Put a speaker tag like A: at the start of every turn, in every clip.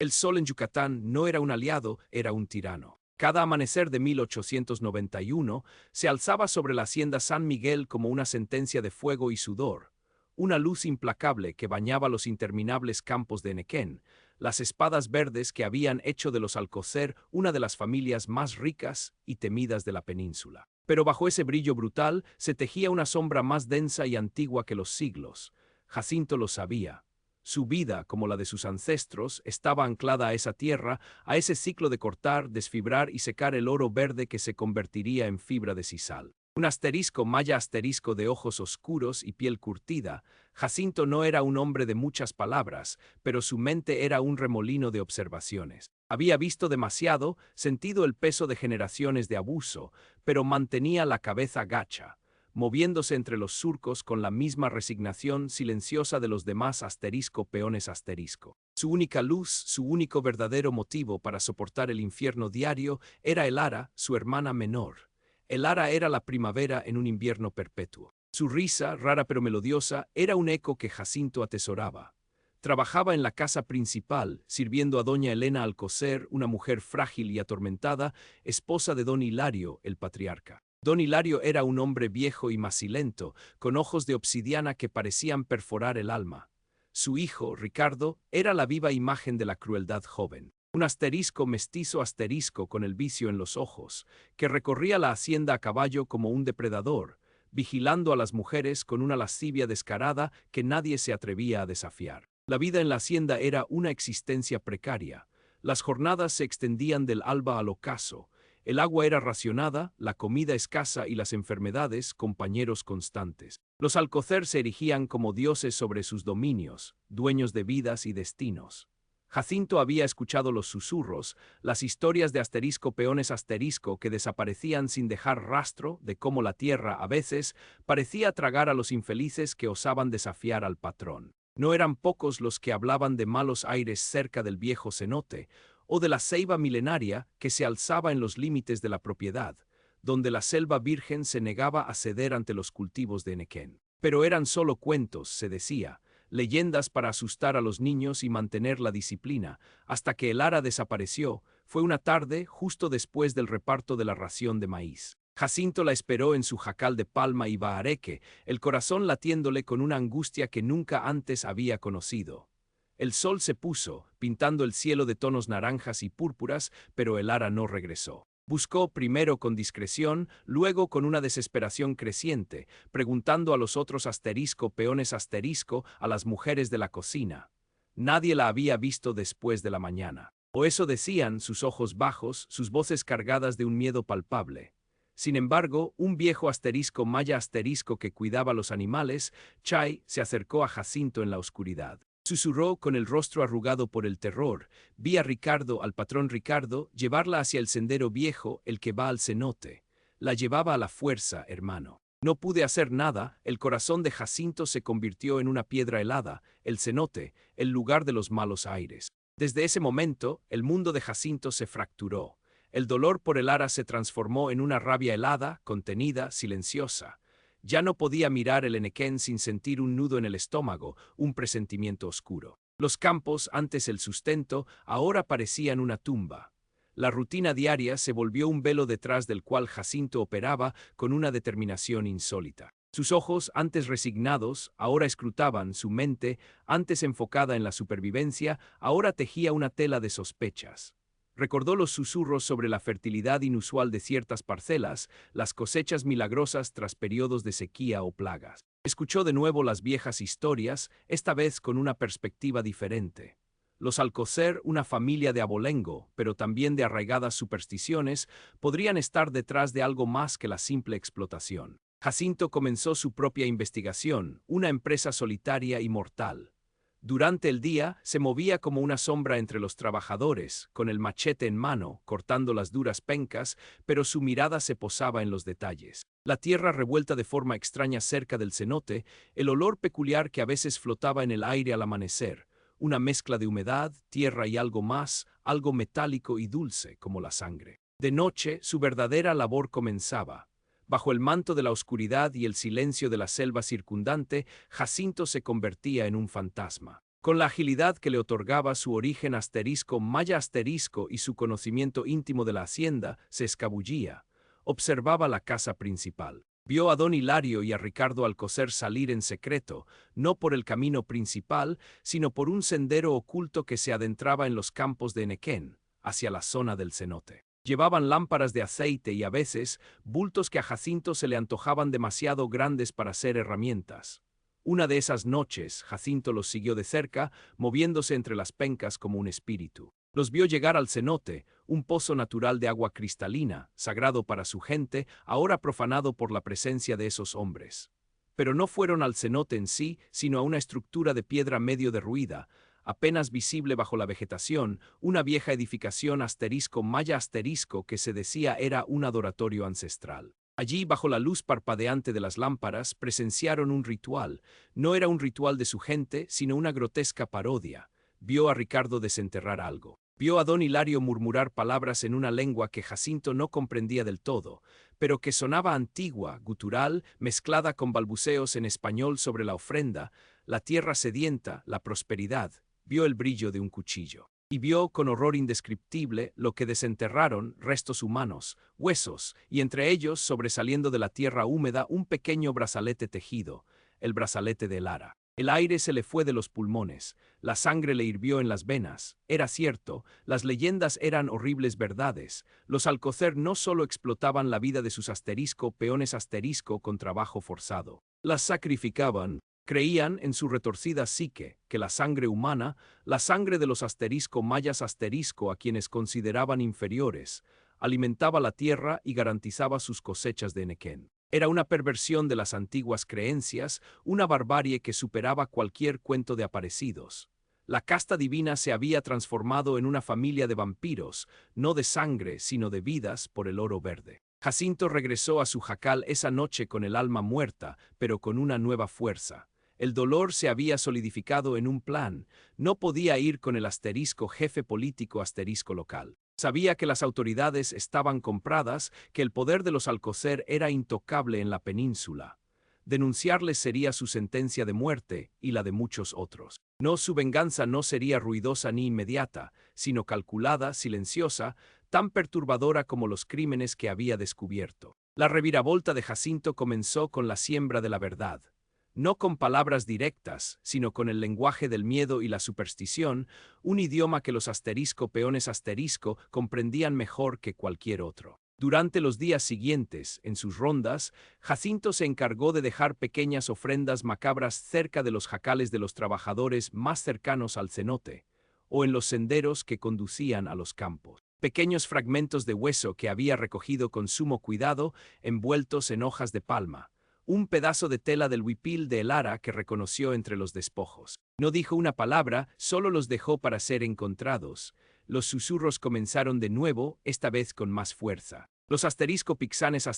A: El sol en Yucatán no era un aliado, era un tirano. Cada amanecer de 1891 se alzaba sobre la hacienda San Miguel como una sentencia de fuego y sudor, una luz implacable que bañaba los interminables campos de Nequén, las espadas verdes que habían hecho de los Alcocer una de las familias más ricas y temidas de la península. Pero bajo ese brillo brutal se tejía una sombra más densa y antigua que los siglos. Jacinto lo sabía. Su vida, como la de sus ancestros, estaba anclada a esa tierra, a ese ciclo de cortar, desfibrar y secar el oro verde que se convertiría en fibra de sisal. Un asterisco maya asterisco de ojos oscuros y piel curtida, Jacinto no era un hombre de muchas palabras, pero su mente era un remolino de observaciones. Había visto demasiado, sentido el peso de generaciones de abuso, pero mantenía la cabeza gacha, moviéndose entre los surcos con la misma resignación silenciosa de los demás asterisco peones asterisco. Su única luz, su único verdadero motivo para soportar el infierno diario era Elara, su hermana menor. Elara era la primavera en un invierno perpetuo. Su risa, rara pero melodiosa, era un eco que Jacinto atesoraba. Trabajaba en la casa principal, sirviendo a doña Elena Alcocer, una mujer frágil y atormentada, esposa de don Hilario, el patriarca. Don Hilario era un hombre viejo y macilento, con ojos de obsidiana que parecían perforar el alma. Su hijo, Ricardo, era la viva imagen de la crueldad joven. Un asterisco mestizo asterisco con el vicio en los ojos, que recorría la hacienda a caballo como un depredador, vigilando a las mujeres con una lascivia descarada que nadie se atrevía a desafiar. La vida en la hacienda era una existencia precaria. Las jornadas se extendían del alba al ocaso. El agua era racionada, la comida escasa y las enfermedades compañeros constantes. Los Alcocer se erigían como dioses sobre sus dominios, dueños de vidas y destinos. Jacinto había escuchado los susurros, las historias de asterisco peones asterisco que desaparecían sin dejar rastro de cómo la tierra, a veces, parecía tragar a los infelices que osaban desafiar al patrón. No eran pocos los que hablaban de malos aires cerca del viejo cenote, o de la ceiba milenaria que se alzaba en los límites de la propiedad, donde la selva virgen se negaba a ceder ante los cultivos de Nequén. Pero eran solo cuentos, se decía, leyendas para asustar a los niños y mantener la disciplina, hasta que Elara desapareció. Fue una tarde justo después del reparto de la ración de maíz. Jacinto la esperó en su jacal de palma y bahareque, el corazón latiéndole con una angustia que nunca antes había conocido. El sol se puso, pintando el cielo de tonos naranjas y púrpuras, pero Elara no regresó. Buscó primero con discreción, luego con una desesperación creciente, preguntando a los otros asterisco peones asterisco, a las mujeres de la cocina. Nadie la había visto después de la mañana. O eso decían sus ojos bajos, sus voces cargadas de un miedo palpable. Sin embargo, un viejo asterisco maya asterisco que cuidaba los animales, Chay, se acercó a Jacinto en la oscuridad. Susurró con el rostro arrugado por el terror. Vi a Ricardo, al patrón Ricardo, llevarla hacia el sendero viejo, el que va al cenote. La llevaba a la fuerza, hermano. No pude hacer nada, el corazón de Jacinto se convirtió en una piedra helada, el cenote, el lugar de los malos aires. Desde ese momento, el mundo de Jacinto se fracturó. El dolor por Elara se transformó en una rabia helada, contenida, silenciosa. Ya no podía mirar el Enequén sin sentir un nudo en el estómago, un presentimiento oscuro. Los campos, antes el sustento, ahora parecían una tumba. La rutina diaria se volvió un velo detrás del cual Jacinto operaba con una determinación insólita. Sus ojos, antes resignados, ahora escrutaban, su mente, antes enfocada en la supervivencia, ahora tejía una tela de sospechas. Recordó los susurros sobre la fertilidad inusual de ciertas parcelas, las cosechas milagrosas tras periodos de sequía o plagas. Escuchó de nuevo las viejas historias, esta vez con una perspectiva diferente. Los Alcocer, una familia de abolengo, pero también de arraigadas supersticiones, podrían estar detrás de algo más que la simple explotación. Jacinto comenzó su propia investigación, una empresa solitaria y mortal. Durante el día, se movía como una sombra entre los trabajadores, con el machete en mano, cortando las duras pencas, pero su mirada se posaba en los detalles. La tierra revuelta de forma extraña cerca del cenote, el olor peculiar que a veces flotaba en el aire al amanecer, una mezcla de humedad, tierra y algo más, algo metálico y dulce, como la sangre. De noche, su verdadera labor comenzaba. Bajo el manto de la oscuridad y el silencio de la selva circundante, Jacinto se convertía en un fantasma. Con la agilidad que le otorgaba su origen asterisco maya asterisco y su conocimiento íntimo de la hacienda, se escabullía. Observaba la casa principal. Vio a don Hilario y a Ricardo Alcocer salir en secreto, no por el camino principal, sino por un sendero oculto que se adentraba en los campos de Enequén, hacia la zona del cenote. Llevaban lámparas de aceite y a veces bultos que a Jacinto se le antojaban demasiado grandes para ser herramientas. Una de esas noches, Jacinto los siguió de cerca, moviéndose entre las pencas como un espíritu. Los vio llegar al cenote, un pozo natural de agua cristalina, sagrado para su gente, ahora profanado por la presencia de esos hombres. Pero no fueron al cenote en sí, sino a una estructura de piedra medio derruida, apenas visible bajo la vegetación, una vieja edificación asterisco maya asterisco que se decía era un adoratorio ancestral. Allí, bajo la luz parpadeante de las lámparas, presenciaron un ritual. No era un ritual de su gente, sino una grotesca parodia. Vio a Ricardo desenterrar algo. Vio a don Hilario murmurar palabras en una lengua que Jacinto no comprendía del todo, pero que sonaba antigua, gutural, mezclada con balbuceos en español sobre la ofrenda, la tierra sedienta, la prosperidad. Vio el brillo de un cuchillo. Y vio con horror indescriptible lo que desenterraron, restos humanos, huesos, y entre ellos, sobresaliendo de la tierra húmeda, un pequeño brazalete tejido, el brazalete de Lara. El aire se le fue de los pulmones, la sangre le hirvió en las venas. Era cierto, las leyendas eran horribles verdades. Los Alcocer no solo explotaban la vida de sus peones asterisco con trabajo forzado. Las sacrificaban. Creían en su retorcida psique que la sangre humana, la sangre de los mayas asterisco a quienes consideraban inferiores, alimentaba la tierra y garantizaba sus cosechas de Enequén. Era una perversión de las antiguas creencias, una barbarie que superaba cualquier cuento de aparecidos. La casta divina se había transformado en una familia de vampiros, no de sangre, sino de vidas por el oro verde. Jacinto regresó a su jacal esa noche con el alma muerta, pero con una nueva fuerza. El dolor se había solidificado en un plan. No podía ir con el asterisco jefe político asterisco local. Sabía que las autoridades estaban compradas, que el poder de los Alcocer era intocable en la península. Denunciarles sería su sentencia de muerte y la de muchos otros. No, su venganza no sería ruidosa ni inmediata, sino calculada, silenciosa, tan perturbadora como los crímenes que había descubierto. La reviravolta de Jacinto comenzó con la siembra de la verdad. No con palabras directas, sino con el lenguaje del miedo y la superstición, un idioma que los peones asterisco comprendían mejor que cualquier otro. Durante los días siguientes, en sus rondas, Jacinto se encargó de dejar pequeñas ofrendas macabras cerca de los jacales de los trabajadores más cercanos al cenote, o en los senderos que conducían a los campos. Pequeños fragmentos de hueso que había recogido con sumo cuidado, envueltos en hojas de palma. Un pedazo de tela del huipil de Lara que reconoció entre los despojos. No dijo una palabra, solo los dejó para ser encontrados. Los susurros comenzaron de nuevo, esta vez con más fuerza. Los pixanes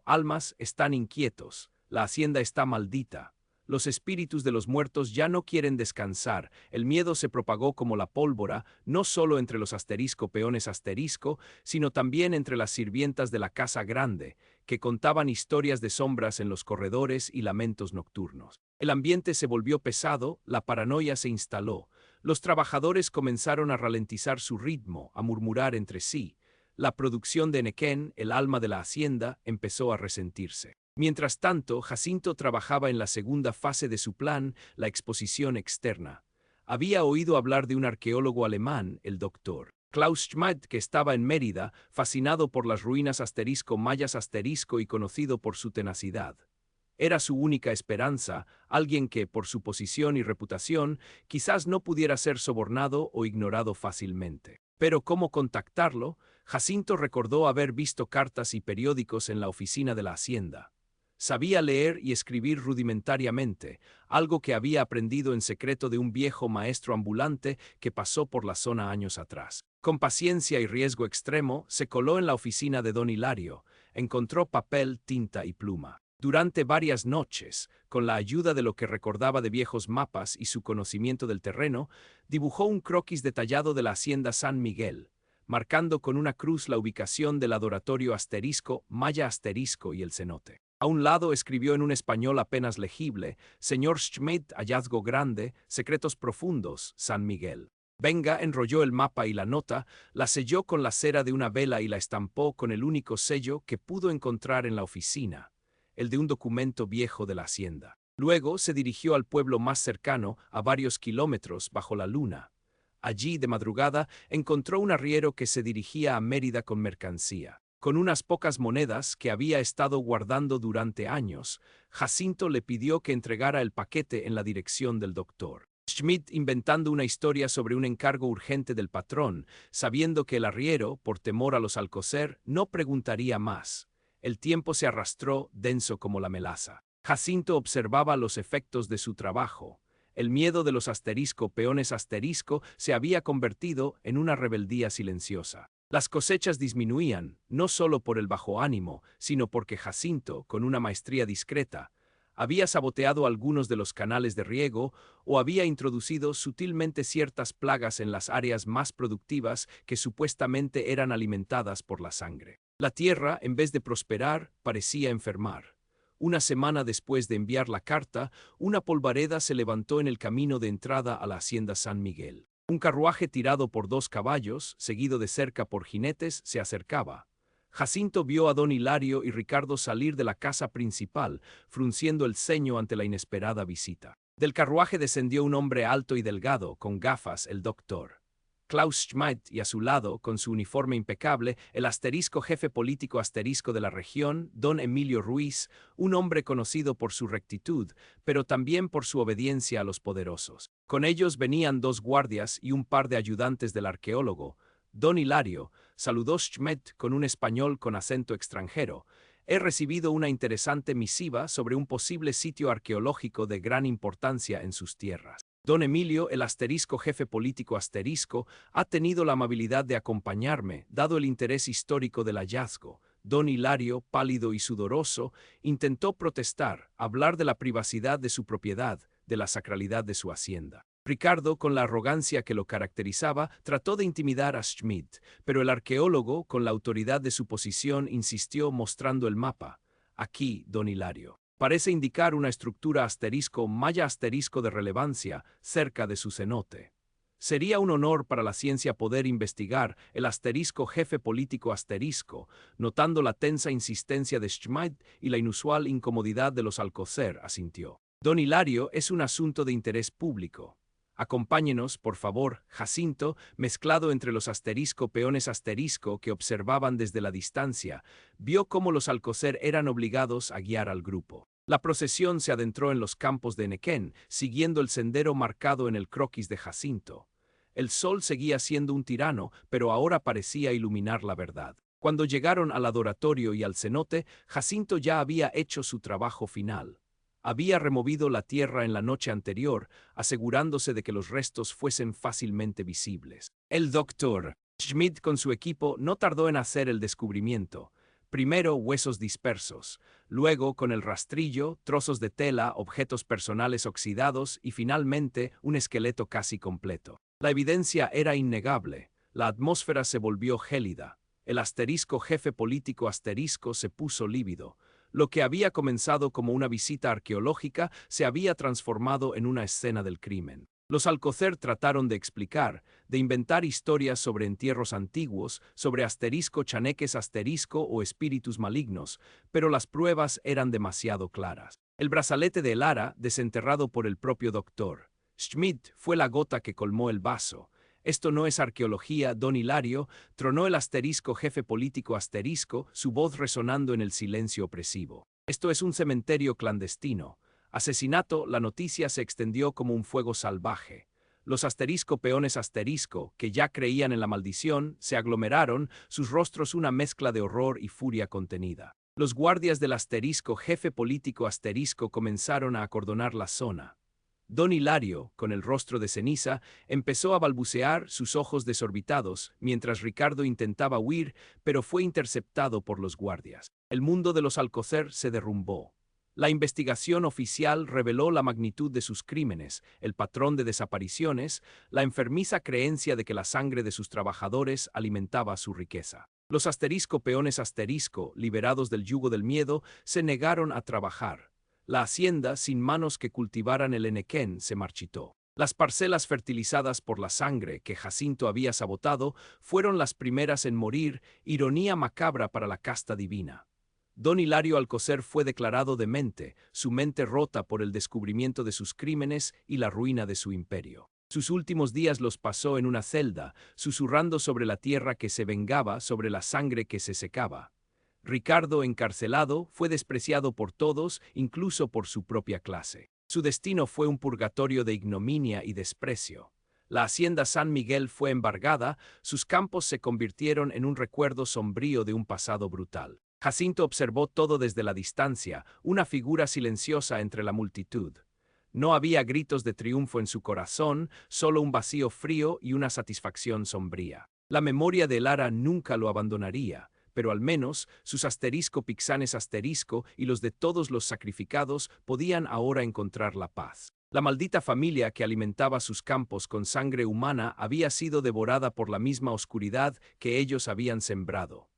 A: almas están inquietos. La hacienda está maldita. Los espíritus de los muertos ya no quieren descansar. El miedo se propagó como la pólvora, no solo entre los peones sino también entre las sirvientas de la casa grande, que contaban historias de sombras en los corredores y lamentos nocturnos. El ambiente se volvió pesado, la paranoia se instaló. Los trabajadores comenzaron a ralentizar su ritmo, a murmurar entre sí. La producción de Enequén, el alma de la hacienda, empezó a resentirse. Mientras tanto, Jacinto trabajaba en la segunda fase de su plan, la exposición externa. Había oído hablar de un arqueólogo alemán, el Dr. Klaus Schmidt, que estaba en Mérida, fascinado por las ruinas mayas y conocido por su tenacidad. Era su única esperanza, alguien que, por su posición y reputación, quizás no pudiera ser sobornado o ignorado fácilmente. Pero ¿cómo contactarlo? Jacinto recordó haber visto cartas y periódicos en la oficina de la hacienda. Sabía leer y escribir rudimentariamente, algo que había aprendido en secreto de un viejo maestro ambulante que pasó por la zona años atrás. Con paciencia y riesgo extremo, se coló en la oficina de don Hilario, encontró papel, tinta y pluma. Durante varias noches, con la ayuda de lo que recordaba de viejos mapas y su conocimiento del terreno, dibujó un croquis detallado de la hacienda San Miguel, marcando con una cruz la ubicación del adoratorio maya y el cenote. A un lado escribió en un español apenas legible: Señor Schmidt, hallazgo grande, secretos profundos, San Miguel. Venga enrolló el mapa y la nota, la selló con la cera de una vela y la estampó con el único sello que pudo encontrar en la oficina, el de un documento viejo de la hacienda. Luego se dirigió al pueblo más cercano, a varios kilómetros bajo la luna. Allí, de madrugada, encontró un arriero que se dirigía a Mérida con mercancía. Con unas pocas monedas que había estado guardando durante años, Jacinto le pidió que entregara el paquete en la dirección del doctor. Schmidt, inventando una historia sobre un encargo urgente del patrón, sabiendo que el arriero, por temor a los Alcocer, no preguntaría más. El tiempo se arrastró, denso como la melaza. Jacinto observaba los efectos de su trabajo. El miedo de los peones se había convertido en una rebeldía silenciosa. Las cosechas disminuían, no solo por el bajo ánimo, sino porque Jacinto, con una maestría discreta, había saboteado algunos de los canales de riego o había introducido sutilmente ciertas plagas en las áreas más productivas que supuestamente eran alimentadas por la sangre. La tierra, en vez de prosperar, parecía enfermar. Una semana después de enviar la carta, una polvareda se levantó en el camino de entrada a la hacienda San Miguel. Un carruaje tirado por 2 caballos, seguido de cerca por jinetes, se acercaba. Jacinto vio a don Hilario y Ricardo salir de la casa principal, frunciendo el ceño ante la inesperada visita. Del carruaje descendió un hombre alto y delgado, con gafas, el doctor Klaus Schmidt, y a su lado, con su uniforme impecable, el jefe político de la región, don Emilio Ruiz, un hombre conocido por su rectitud, pero también por su obediencia a los poderosos. Con ellos venían 2 guardias y un par de ayudantes del arqueólogo. Don Hilario, saludó Schmidt con un español con acento extranjero. He recibido una interesante misiva sobre un posible sitio arqueológico de gran importancia en sus tierras. Don Emilio, el jefe político ha tenido la amabilidad de acompañarme, dado el interés histórico del hallazgo. Don Hilario, pálido y sudoroso, intentó protestar, hablar de la privacidad de su propiedad, de la sacralidad de su hacienda. Ricardo, con la arrogancia que lo caracterizaba, trató de intimidar a Schmidt, pero el arqueólogo, con la autoridad de su posición, insistió mostrando el mapa. Aquí, don Hilario. Parece indicar una estructura maya de relevancia cerca de su cenote. Sería un honor para la ciencia poder investigar el jefe político notando la tensa insistencia de Schmidt y la inusual incomodidad de los Alcocer, asintió. Don Hilario, es un asunto de interés público. Acompáñenos, por favor, Jacinto, mezclado entre los peones que observaban desde la distancia, vio cómo los Alcocer eran obligados a guiar al grupo. La procesión se adentró en los campos de Nequén, siguiendo el sendero marcado en el croquis de Jacinto. El sol seguía siendo un tirano, pero ahora parecía iluminar la verdad. Cuando llegaron al adoratorio y al cenote, Jacinto ya había hecho su trabajo final. Había removido la tierra en la noche anterior, asegurándose de que los restos fuesen fácilmente visibles. El doctor Schmidt con su equipo no tardó en hacer el descubrimiento. Primero huesos dispersos, luego con el rastrillo, trozos de tela, objetos personales oxidados y finalmente un esqueleto casi completo. La evidencia era innegable. La atmósfera se volvió gélida. El jefe político se puso lívido. Lo que había comenzado como una visita arqueológica se había transformado en una escena del crimen. Los Alcocer trataron de explicar, de inventar historias sobre entierros antiguos, sobre chaneques o espíritus malignos, pero las pruebas eran demasiado claras. El brazalete de Lara, desenterrado por el propio doctor Schmidt, fue la gota que colmó el vaso. Esto no es arqueología, don Hilario, tronó el jefe político su voz resonando en el silencio opresivo. Esto es un cementerio clandestino. Asesinato, la noticia se extendió como un fuego salvaje. Los peones que ya creían en la maldición, se aglomeraron, sus rostros una mezcla de horror y furia contenida. Los guardias del jefe político comenzaron a acordonar la zona. Don Hilario, con el rostro de ceniza, empezó a balbucear, sus ojos desorbitados, mientras Ricardo intentaba huir, pero fue interceptado por los guardias. El mundo de los Alcocer se derrumbó. La investigación oficial reveló la magnitud de sus crímenes, el patrón de desapariciones, la enfermiza creencia de que la sangre de sus trabajadores alimentaba su riqueza. Los asterisco peones asterisco, liberados del yugo del miedo, se negaron a trabajar. La hacienda, sin manos que cultivaran el enequén, se marchitó. Las parcelas fertilizadas por la sangre que Jacinto había sabotado fueron las primeras en morir, ironía macabra para la casta divina. Don Hilario Alcocer fue declarado demente, su mente rota por el descubrimiento de sus crímenes y la ruina de su imperio. Sus últimos días los pasó en una celda, susurrando sobre la tierra que se vengaba, sobre la sangre que se secaba. Ricardo, encarcelado, fue despreciado por todos, incluso por su propia clase. Su destino fue un purgatorio de ignominia y desprecio. La hacienda San Miguel fue embargada, sus campos se convirtieron en un recuerdo sombrío de un pasado brutal. Jacinto observó todo desde la distancia, una figura silenciosa entre la multitud. No había gritos de triunfo en su corazón, solo un vacío frío y una satisfacción sombría. La memoria de Lara nunca lo abandonaría, pero al menos sus asterisco pixanes asterisco y los de todos los sacrificados podían ahora encontrar la paz. La maldita familia que alimentaba sus campos con sangre humana había sido devorada por la misma oscuridad que ellos habían sembrado.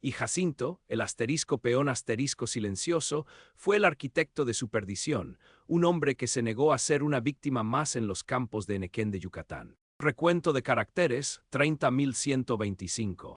A: Y Jacinto, el asterisco peón asterisco silencioso, fue el arquitecto de su perdición, un hombre que se negó a ser una víctima más en los campos de Enequén de Yucatán. Recuento de caracteres, 30.125.